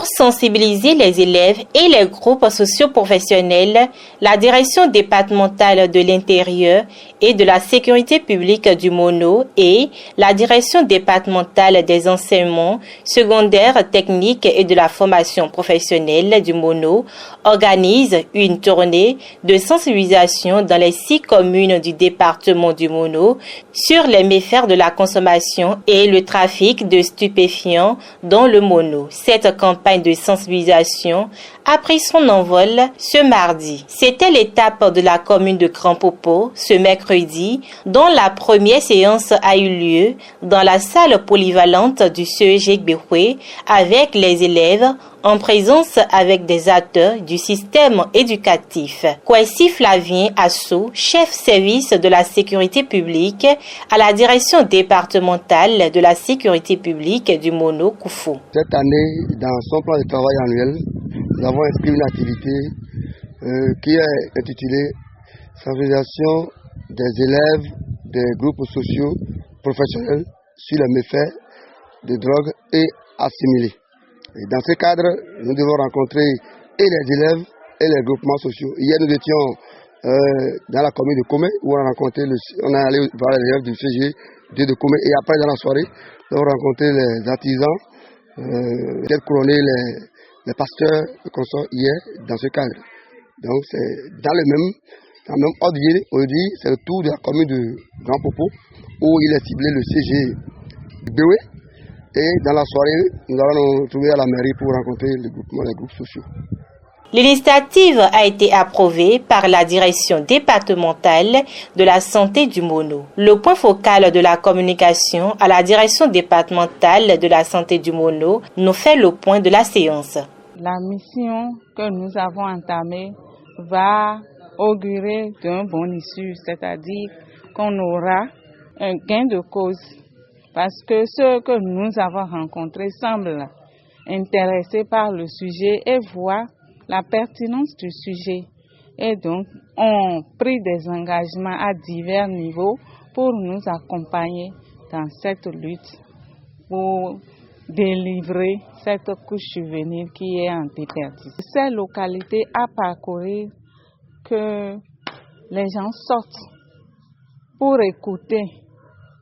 Pour sensibiliser les élèves et les groupes socio-professionnels, la direction départementale de l'intérieur et de la sécurité publique du Mono et la direction départementale des enseignements secondaires, techniques et de la formation professionnelle du Mono organisent une tournée de sensibilisation dans les 6 communes du département du Mono sur les méfaits de la consommation et le trafic de stupéfiants dans le Mono. Cette campagne de sensibilisation a pris son envol ce mardi. C'était l'étape de la commune de Grand Popo ce mercredi, dont la première séance a eu lieu dans la salle polyvalente du CEG Gbehoué avec les élèves en présence avec des acteurs du système éducatif. Kwesi Flavien Assou, chef service de la sécurité publique à la direction départementale de la sécurité publique du Mono Koufou. Cette année, dans son plan de travail annuel, nous avons inscrit une activité qui est intitulée sensibilisation des élèves des groupes sociaux professionnels sur les méfaits de drogue et assimilés. Et dans ce cadre, nous devons rencontrer et les élèves et les groupements sociaux. Hier, nous étions dans la commune de Komé où on est allé voir les élèves du CG de Komé. Et après, dans la soirée, nous avons rencontré les artisans, les couronnés, les pasteurs hier dans ce cadre. Donc, c'est dans le même ordre. Aujourd'hui, c'est le tour de la commune de Grand Popo où il est ciblé le CG Gbehoué. Et dans la soirée, nous allons nous retrouver à la mairie pour rencontrer les groupes sociaux. L'initiative a été approuvée par la direction départementale de la santé du Mono. Le point focal de la communication à la direction départementale de la santé du Mono nous fait le point de la séance. La mission que nous avons entamée va augurer d'un bon issue, c'est-à-dire qu'on aura un gain de cause. Parce que ceux que nous avons rencontrés semblent intéressés par le sujet et voient la pertinence du sujet. Et donc, ont pris des engagements à divers niveaux pour nous accompagner dans cette lutte, pour délivrer cette couche juvénile qui est en déperdition. Ces localités à parcourir que les gens sortent pour écouter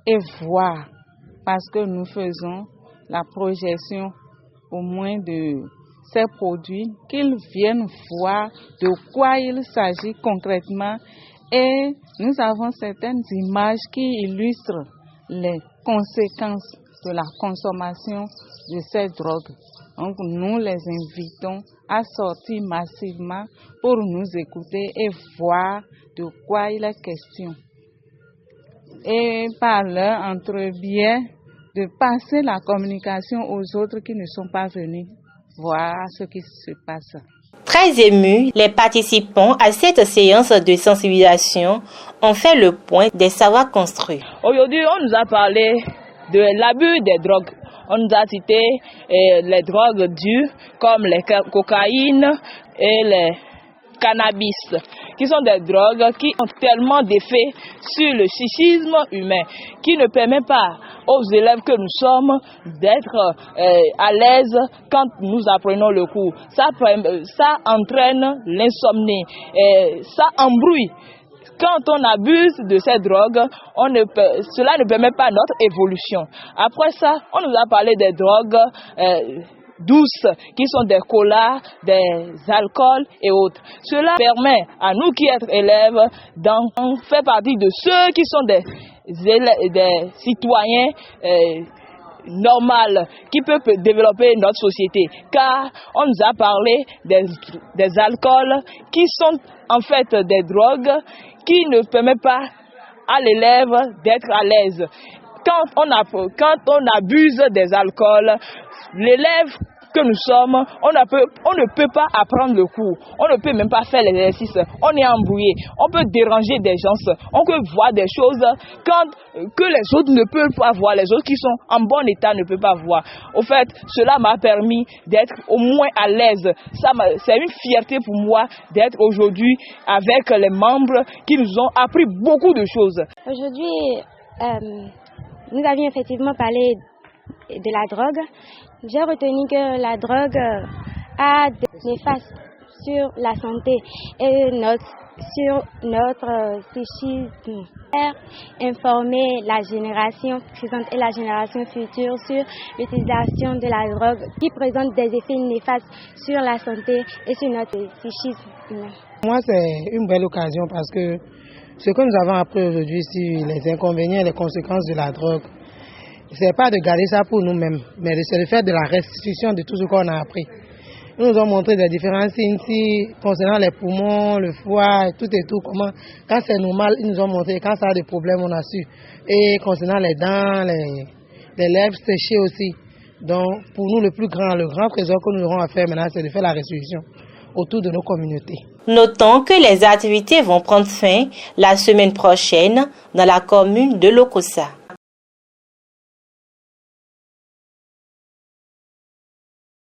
et voir. Parce que nous faisons la projection au moins de ces produits, qu'ils viennent voir de quoi il s'agit concrètement. Et nous avons certaines images qui illustrent les conséquences de la consommation de ces drogues. Donc nous les invitons à sortir massivement pour nous écouter et voir de quoi il est question. Et par leur entrebiais de passer la communication aux autres qui ne sont pas venus voir ce qui se passe. Très émus, les participants à cette séance de sensibilisation ont fait le point des savoirs construits. Aujourd'hui, on nous a parlé de l'abus des drogues. On nous a cité les drogues dures comme les cocaïnes et les cannabis, qui sont des drogues qui ont tellement d'effets sur le psychisme humain, qui ne permet pas aux élèves que nous sommes d'être à l'aise quand nous apprenons le cours. Ça entraîne l'insomnie, ça embrouille. Quand on abuse de ces drogues, cela ne permet pas notre évolution. Après ça, on nous a parlé des drogues douces, qui sont des colas, des alcools et autres. Cela permet à nous qui sommes élèves d'en faire partie de ceux qui sont des citoyens normaux qui peuvent développer notre société. Car on nous a parlé des alcools qui sont en fait des drogues qui ne permettent pas à l'élève d'être à l'aise. Quand on abuse des alcools, l'élève que nous sommes, on ne peut pas apprendre le cours, on ne peut même pas faire l'exercice, on est embrouillé, on peut déranger des gens, on peut voir des choses que les autres ne peuvent pas voir, les autres qui sont en bon état ne peuvent pas voir. Au fait, cela m'a permis d'être au moins à l'aise. C'est une fierté pour moi d'être aujourd'hui avec les membres qui nous ont appris beaucoup de choses. Aujourd'hui, nous avions effectivement parlé de la drogue, j'ai retenu que la drogue a des néfastes sur la santé et sur notre psychisme. Informer la génération présente et la génération future sur l'utilisation de la drogue qui présente des effets néfastes sur la santé et sur notre psychisme humain. Moi, c'est une belle occasion parce que ce que nous avons appris aujourd'hui sur les inconvénients et les conséquences de la drogue, ce n'est pas de garder ça pour nous-mêmes, mais c'est de faire de la restitution de tout ce qu'on a appris. Ils nous ont montré des différents signes concernant les poumons, le foie, tout et tout. Comment, quand c'est normal, ils nous ont montré. Quand ça a des problèmes, on a su. Et concernant les dents, les lèvres séchées aussi. Donc, pour nous, le grand trésor que nous aurons à faire maintenant, c'est de faire la restitution autour de nos communautés. Notons que les activités vont prendre fin la semaine prochaine dans la commune de Lokossa.